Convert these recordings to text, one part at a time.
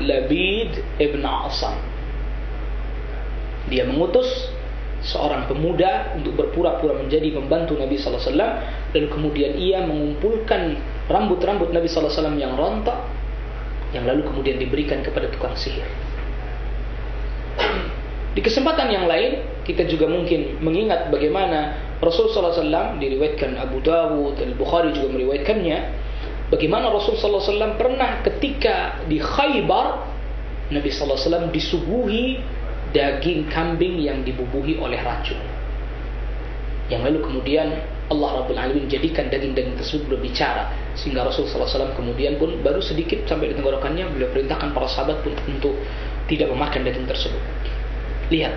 Labid ibn Asam. Dia mengutus seorang pemuda untuk berpura-pura menjadi pembantu Nabi sallallahu alaihi wasallam, lalu kemudian ia mengumpulkan rambut-rambut Nabi sallallahu alaihi wasallam yang rontok, yang lalu kemudian diberikan kepada tukang sihir. Di kesempatan yang lain kita juga mungkin mengingat bagaimana Rasul sallallahu alaihi wasallam, diriwayatkan Abu Dawud, Al-Bukhari juga meriwayatkannya, bagaimana Rasul sallallahu alaihi wasallam pernah ketika di Khaybar Nabi sallallahu alaihi wasallam disuguhi daging kambing yang dibubuhi oleh racun, yang lalu kemudian Allah Rabbul Alamin jadikan daging-daging tersebut berbicara, sehingga Rasul sallallahu alaihi wasallam kemudian pun baru sedikit sampai di tenggorokannya, beliau perintahkan para sahabat pun untuk tidak memakan daging tersebut. Lihat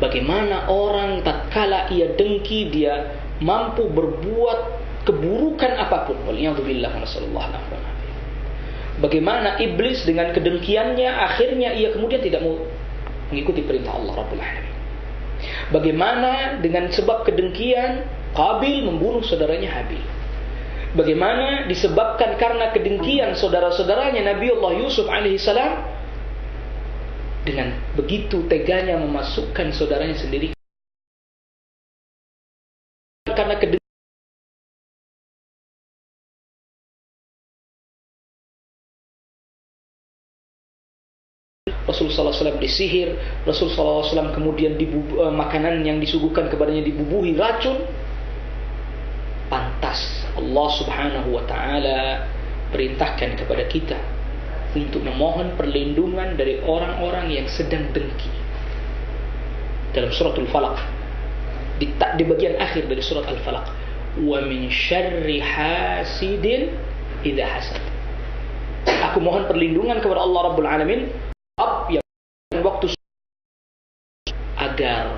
bagaimana orang tatkala ia dengki, dia mampu berbuat keburukan apapun. Waliyadzubillah, nasallallahu alaihi wasallam. Bagaimana iblis dengan kedengkiannya akhirnya ia kemudian tidak mau mengikuti perintah Allah Rabbul Alamin. Bagaimana dengan sebab kedengkian Qabil membunuh saudaranya Habil. Bagaimana disebabkan karena kedengkian saudara-saudaranya Nabi Allah Yusuf alaihissalam dengan begitu teganya memasukkan saudaranya sendiri karena kedengkian. Rasul sallallahu alaihi wasallam disihir, Rasul sallallahu alaihi wasallam kemudian makanan yang disuguhkan kepadanya dibubuhi racun. Pantas Allah Subhanahu wa taala perintahkan kepada kita untuk memohon perlindungan dari orang-orang yang sedang dengki. Dalam suratul Falaq, di bagian akhir dari surat Al-Falaq, wa min syarri hasidin idza hasad. Aku mohon perlindungan kepada Allah Rabbul Alamin yang waktu agar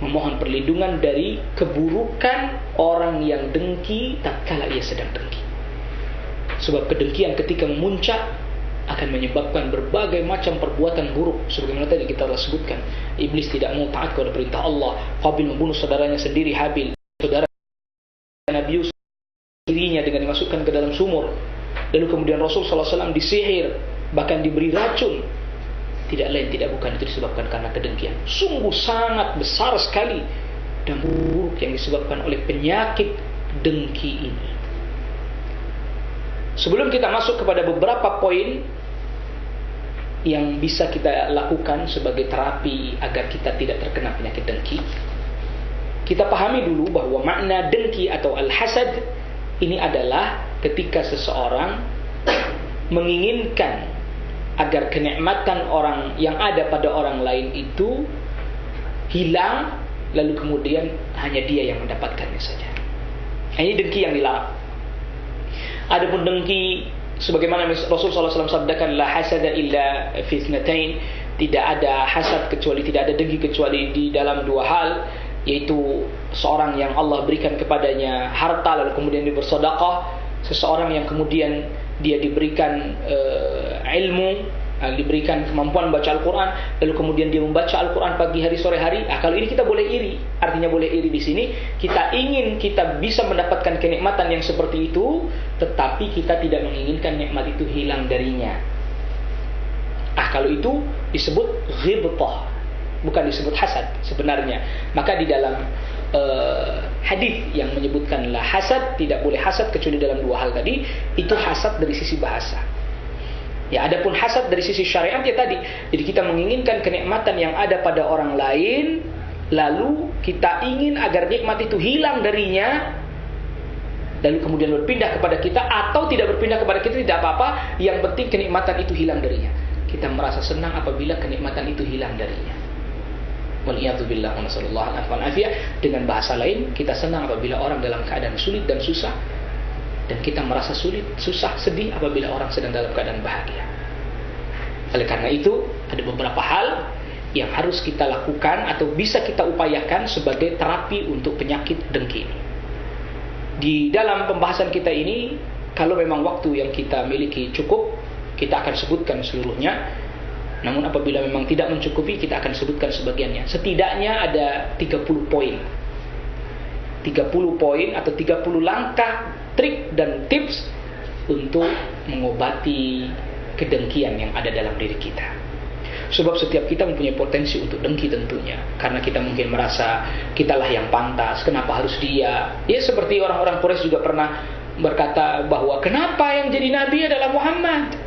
memohon perlindungan dari keburukan orang yang dengki tatkala ia sedang dengki. Sebab kedengkian ketika memuncak akan menyebabkan berbagai macam perbuatan buruk, sebagaimana tadi kita telah sebutkan. Iblis tidak mau taat kepada perintah Allah. Qabil membunuh saudaranya sendiri Habil, saudara Nabi Yusuf, dirinya dengan dimasukkan ke dalam sumur. Lalu kemudian Rasul sallallahu alaihi wasallam disihir, bahkan diberi racun. Tidak lain tidak bukan itu disebabkan karena kedengkian. Sungguh sangat besar sekali dan buruk yang disebabkan oleh penyakit dengki ini. Sebelum kita masuk kepada beberapa poin yang bisa kita lakukan sebagai terapi agar kita tidak terkena penyakit dengki, kita pahami dulu bahwa makna dengki atau al-hasad ini adalah ketika seseorang menginginkan agar kenikmatan orang yang ada pada orang lain itu hilang, lalu kemudian hanya dia yang mendapatkannya saja. Ini dengki yang dilarang. Adapun dengki sebagaimana Rasul sallallahu alaihi wasallam sabdakan, la hasada illa fi itsnatain, tidak ada hasad kecuali, tidak ada dengki kecuali di dalam dua hal, yaitu seorang yang Allah berikan kepadanya harta lalu kemudian dia bersedekah, seseorang yang kemudian dia diberikan ilmu, diberikan kemampuan membaca Al-Quran, lalu kemudian dia membaca Al-Quran pagi hari sore hari. Kalau ini kita boleh iri. Artinya boleh iri di sini, kita ingin kita bisa mendapatkan kenikmatan yang seperti itu, tetapi kita tidak menginginkan nikmat itu hilang darinya. Kalau itu disebut ghibtah, bukan disebut hasad sebenarnya. Maka di dalam hadis yang menyebutkan la hasad, tidak boleh hasad kecuali dalam dua hal tadi. Itu hasad dari sisi bahasa. Ya, adapun hasad dari sisi syariat ya tadi. Jadi kita menginginkan kenikmatan yang ada pada orang lain, lalu kita ingin agar nikmat itu hilang darinya, lalu kemudian berpindah kepada kita, atau tidak berpindah kepada kita tidak apa-apa, yang penting kenikmatan itu hilang darinya. Kita merasa senang apabila kenikmatan itu hilang darinya. Waliyadzubillah, nasallallahu alaihi wasallam. Dengan bahasa lain, kita senang apabila orang dalam keadaan sulit dan susah, dan kita merasa sulit, susah, sedih apabila orang sedang dalam keadaan bahagia. Oleh karena itu, ada beberapa hal yang harus kita lakukan atau bisa kita upayakan sebagai terapi untuk penyakit dengki ini. Di dalam pembahasan kita ini, kalau memang waktu yang kita miliki cukup, kita akan sebutkan seluruhnya. Namun apabila memang tidak mencukupi, kita akan sebutkan sebagiannya. Setidaknya ada 30 poin. 30 poin atau 30 langkah, trik dan tips untuk mengobati kedengkian yang ada dalam diri kita. Sebab setiap kita mempunyai potensi untuk dengki tentunya, karena kita mungkin merasa kitalah yang pantas, kenapa harus dia. Ya seperti orang-orang Quraisy juga pernah berkata bahwa kenapa yang jadi nabi adalah Muhammad.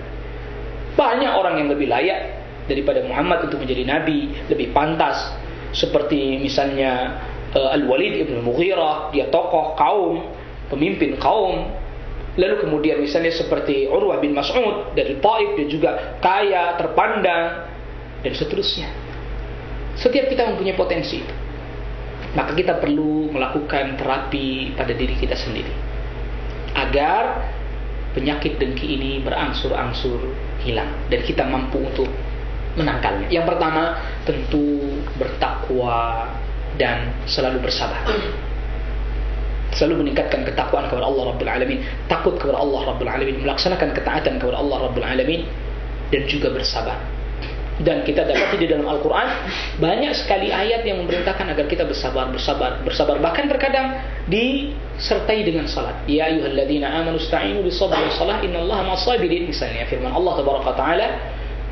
Banyak orang yang lebih layak daripada Muhammad untuk menjadi nabi, lebih pantas. Seperti misalnya Al-Walid ibn Mughirah, dia tokoh kaum, pemimpin kaum. Lalu kemudian misalnya seperti Urwah bin Mas'ud dari Taif, dia juga kaya, terpandang, dan seterusnya. Setiap kita mempunyai potensi itu. Maka kita perlu melakukan terapi pada diri kita sendiri, agar penyakit dengki ini berangsur-angsur hilang dan kita mampu untuk menangkalnya. Yang pertama, tentu bertakwa dan selalu bersabar. Selalu meningkatkan ketakwaan kepada Allah Rabbul Alamin, takut kepada Allah Rabbul Alamin, melaksanakan ketaatan kepada Allah Rabbul Alamin, dan juga bersabar. Dan kita dapati di dalam Al-Quran banyak sekali ayat yang memerintahkan agar kita bersabar. Bahkan terkadang disertai dengan salat. Ya ayyuhalladzina amanu ista'inu bisabri wassalah innallaha ma'as-sabirin. Misalnya firman Allah tabaraka ta'ala,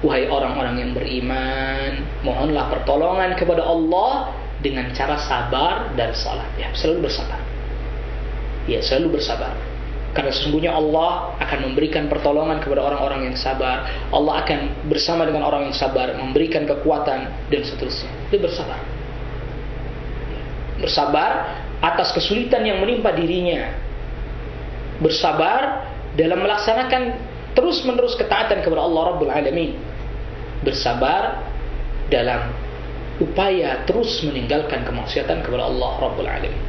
wahai orang-orang yang beriman, mohonlah pertolongan kepada Allah dengan cara sabar dan salat. Ya, selalu bersabar. Ya, selalu bersabar. Karena sesungguhnya Allah akan memberikan pertolongan kepada orang-orang yang sabar. Allah akan bersama dengan orang yang sabar, memberikan kekuatan dan seterusnya. Itu bersabar. Bersabar atas kesulitan yang menimpa dirinya. Bersabar dalam melaksanakan terus-menerus ketaatan kepada Allah Rabbul Alamin. Bersabar dalam upaya terus meninggalkan kemaksiatan kepada Allah Rabbul Alamin.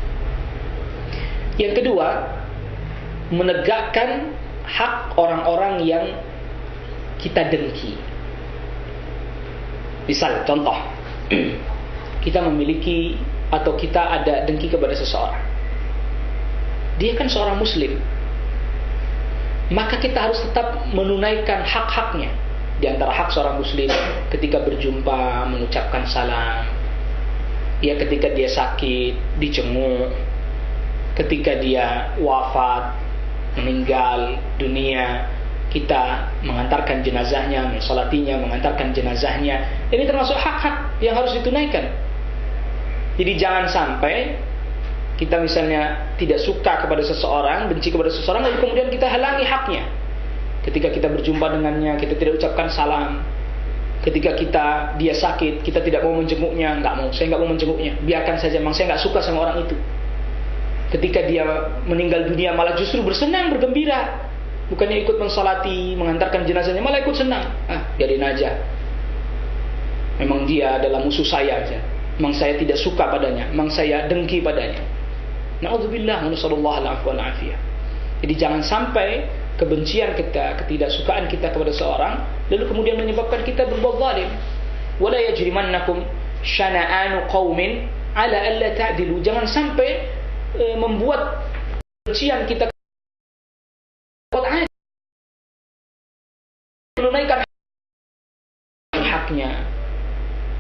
Yang kedua, menegakkan hak orang-orang yang kita dengki. Misal, contoh, kita memiliki atau kita ada dengki kepada seseorang. Dia kan seorang muslim, maka kita harus tetap menunaikan hak-haknya. Di antara hak seorang muslim, ketika berjumpa mengucapkan salam, ya ketika dia sakit dijenguk, ketika dia wafat, meninggal dunia, kita mengantarkan jenazahnya, mensolatinya, mengantarkan jenazahnya. Ini termasuk hak-hak yang harus ditunaikan. Jadi jangan sampai kita misalnya tidak suka kepada seseorang, benci kepada seseorang, lalu kemudian kita halangi haknya. Ketika kita berjumpa dengannya, kita tidak ucapkan salam. Ketika dia sakit, kita tidak mau menjenguknya. Saya nggak mau menjenguknya. Biarkan saja, memang saya nggak suka sama orang itu. Ketika dia meninggal dunia, malah justru bersenang, bergembira. Bukannya ikut mensolati, mengantarkan jenazahnya, malah ikut senang. Biarin aja. Memang dia adalah musuh saya aja. Memang saya tidak suka padanya. Memang saya dengki padanya. Na'udzubillah, nasallallahu alaihi wasallam. Jadi jangan sampai kebencian kita, ketidaksukaan kita kepada seorang, lalu kemudian menyebabkan kita berbuat zalim. Wala yajrimannakum syana'anu qaumin ala alla ta'dilu. Jangan sampai membuat kebencian kita menunaikan haknya.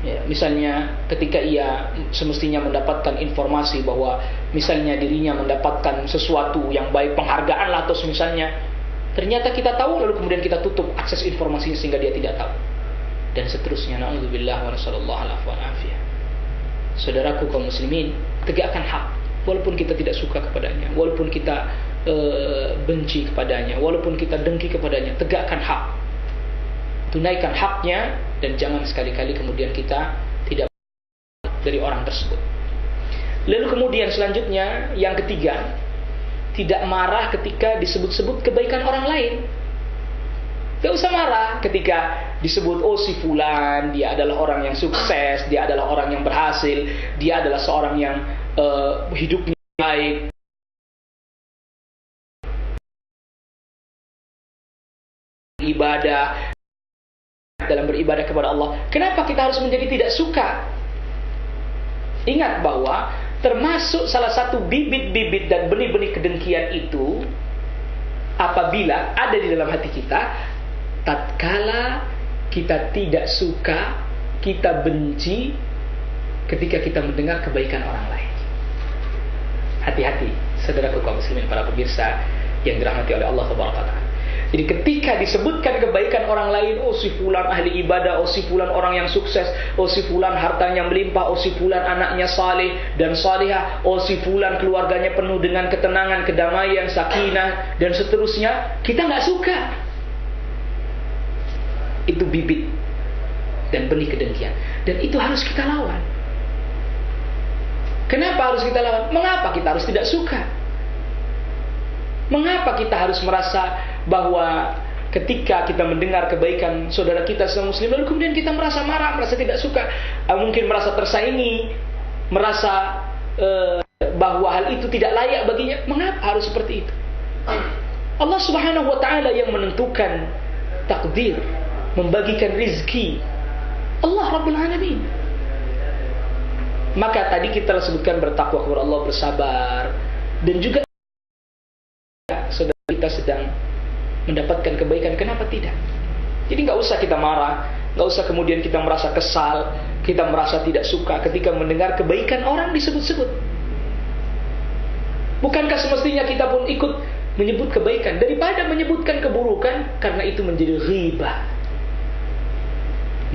Ya, misalnya ketika ia semestinya mendapatkan informasi bahwa misalnya dirinya mendapatkan sesuatu yang baik, penghargaan lah, atau misalnya ternyata kita tahu, lalu kemudian kita tutup akses informasinya sehingga dia tidak tahu, dan seterusnya. Na'udzubillah wa nasallallahu alaihi wasallam. Saudaraku kaum muslimin, tegakkan hak. Walaupun kita tidak suka kepadanya, walaupun kita benci kepadanya, walaupun kita dengki kepadanya, tegakkan hak. Tunaikan haknya, dan jangan sekali-kali kemudian kita tidak dari orang tersebut. Lalu kemudian selanjutnya, yang ketiga, tidak marah ketika disebut-sebut kebaikan orang lain. Gak usah marah ketika disebut, oh si fulan, dia adalah orang yang sukses, dia adalah orang yang berhasil, dia adalah seorang yang hidupnya baik, ibadah, dalam beribadah kepada Allah. Kenapa kita harus menjadi tidak suka? Ingat bahwa termasuk salah satu bibit-bibit dan benih-benih kedengkian itu apabila ada di dalam hati kita, tatkala kita tidak suka, kita benci ketika kita mendengar kebaikan orang lain. Hati-hati, saudaraku kaum muslimin, para pemirsa yang dirahmati oleh Allah Subhanahu wa taala. Jadi ketika disebutkan kebaikan orang lain, oh si fulan ahli ibadah, oh si fulan orang yang sukses, oh si fulan hartanya melimpah, oh si fulan anaknya saleh dan salihah, oh si fulan keluarganya penuh dengan ketenangan, kedamaian, sakinah dan seterusnya, kita nggak suka. Itu bibit dan benih kedengkian, dan itu harus kita lawan. Kenapa harus kita lawan? Mengapa kita harus tidak suka? Mengapa kita harus merasa bahwa ketika kita mendengar kebaikan saudara kita sesama muslim, lalu kemudian kita merasa marah, merasa tidak suka, mungkin merasa tersaingi, merasa bahwa hal itu tidak layak baginya? Mengapa harus seperti itu? Allah Subhanahu wa ta'ala yang menentukan takdir, membagikan rizki, Allah Rabbul Alamin. Maka tadi kita sebutkan bertakwa kepada Allah, bersabar, dan juga saudara kita sedang mendapatkan kebaikan, kenapa tidak? Jadi nggak usah kita marah, nggak usah kemudian kita merasa kesal, kita merasa tidak suka ketika mendengar kebaikan orang disebut-sebut. Bukankah semestinya kita pun ikut menyebut kebaikan daripada menyebutkan keburukan, karena itu menjadi ghibah.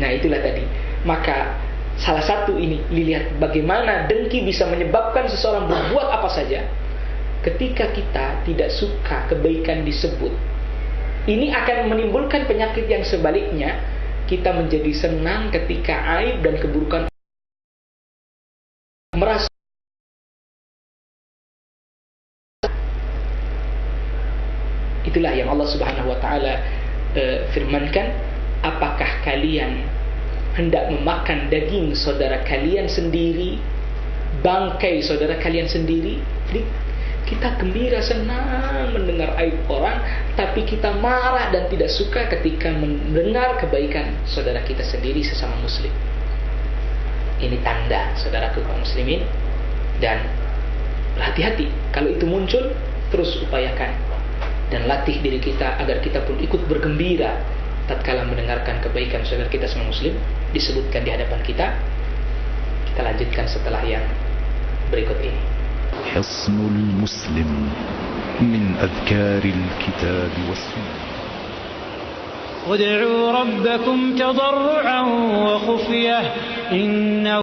Nah itulah tadi. Maka salah satu ini, lihat bagaimana dengki bisa menyebabkan seseorang berbuat apa saja. Ketika kita tidak suka kebaikan disebut, ini akan menimbulkan penyakit yang sebaliknya. Kita menjadi senang ketika aib dan keburukan merasa. Itulah yang Allah Subhanahu wa ta'ala firmankan, apakah kalian hendak memakan daging saudara kalian sendiri, bangkai saudara kalian sendiri? Jadi kita gembira, senang mendengar aib orang, tapi kita marah dan tidak suka ketika mendengar kebaikan saudara kita sendiri sesama muslim. Ini tanda saudaraku kaum muslimin. Dan hati-hati kalau itu muncul, terus upayakan dan latih diri kita agar kita pun ikut bergembira tatkala mendengarkan kebaikan saudara kita sesama muslim disebutkan di hadapan kita. Kita lanjutkan setelah yang berikut ini. حصن المسلم من أذكار الكتاب والسنة. ادعوا ربكم تضرعا وخفية إنه